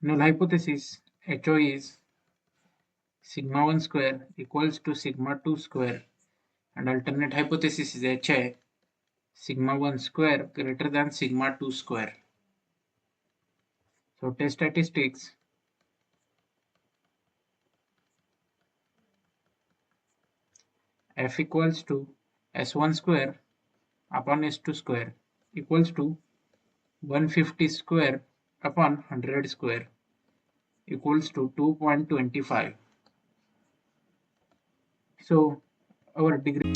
Null hypothesis HO is sigma 1 square equals to sigma 2 square, and alternate hypothesis is HI sigma 1 square greater than sigma 2 square. So test statistics. F equals to S1 square upon S2 square equals to 150 square upon 100 square equals to 2.25. So our degree